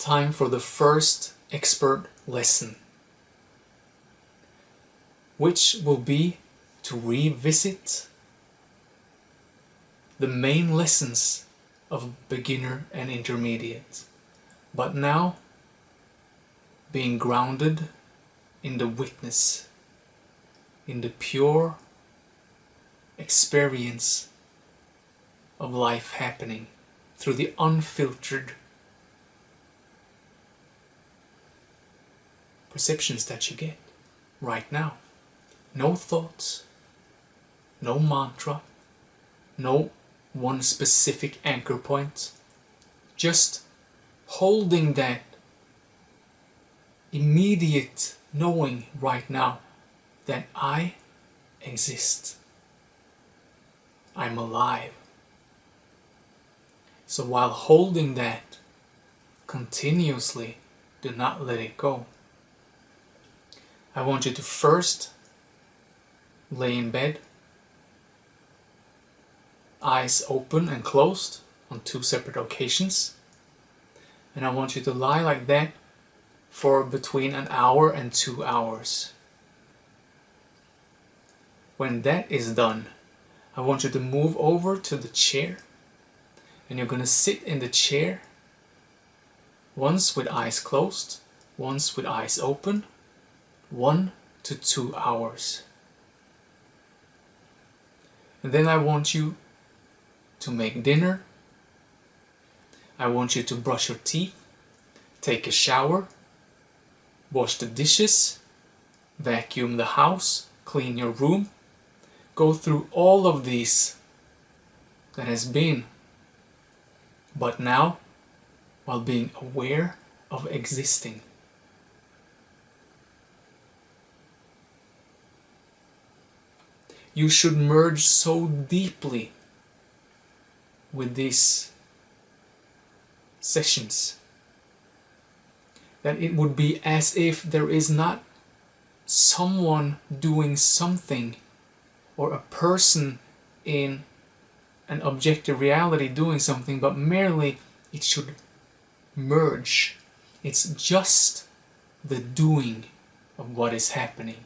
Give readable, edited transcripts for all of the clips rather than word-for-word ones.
time for the first expert lesson, which will be to revisit the main lessons of beginner and intermediate, but now being grounded in the witness, in the pure experience of life happening through the unfiltered perceptions that you get right now. No thoughts, no mantra, no one specific anchor point, just holding that immediate knowing right now that I exist. I'm alive. So while holding that continuously, do not let it go. I want you to first lay in bed, eyes open and closed on 2 separate occasions. And I want you to lie like that for between an hour and 2 hours. When that is done, I want you to move over to the chair, and you're going to sit in the chair, once with eyes closed, once with eyes open, 1 to 2 hours. And then I want you to make dinner. I want you to brush your teeth, take a shower, wash the dishes, vacuum the house, clean your room, go through all of these that has been, but now while being aware of existing. You should merge so deeply with these sessions that it would be as if there is not someone doing something or a person in an objective reality doing something, but merely it should merge. It's just the doing of what is happening.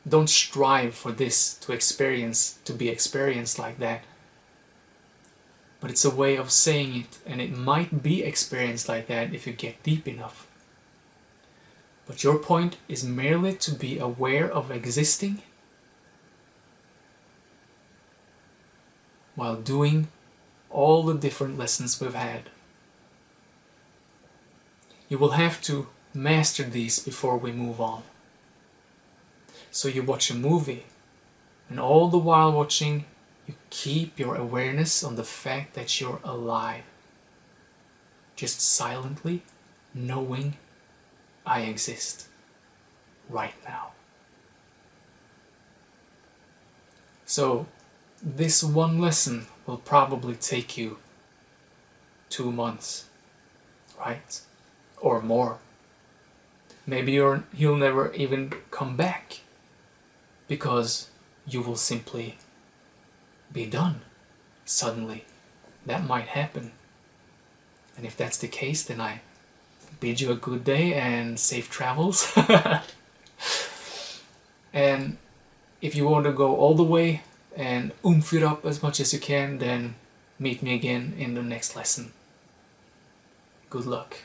Don't strive for this to be experienced like that. But it's a way of saying it, and it might be experienced like that if you get deep enough. But your point is merely to be aware of existing while doing all the different lessons we've had. You will have to master these before we move on. So you watch a movie, and all the while watching, you keep your awareness on the fact that you're alive. Just silently knowing I exist right now. So this one lesson will probably take you 2 months, right? Or more. Maybe you'll never even come back, because you will simply be done suddenly. That might happen. And if that's the case, then I bid you a good day and safe travels. And if you want to go all the way and oomph it up as much as you can, then meet me again in the next lesson. Good luck.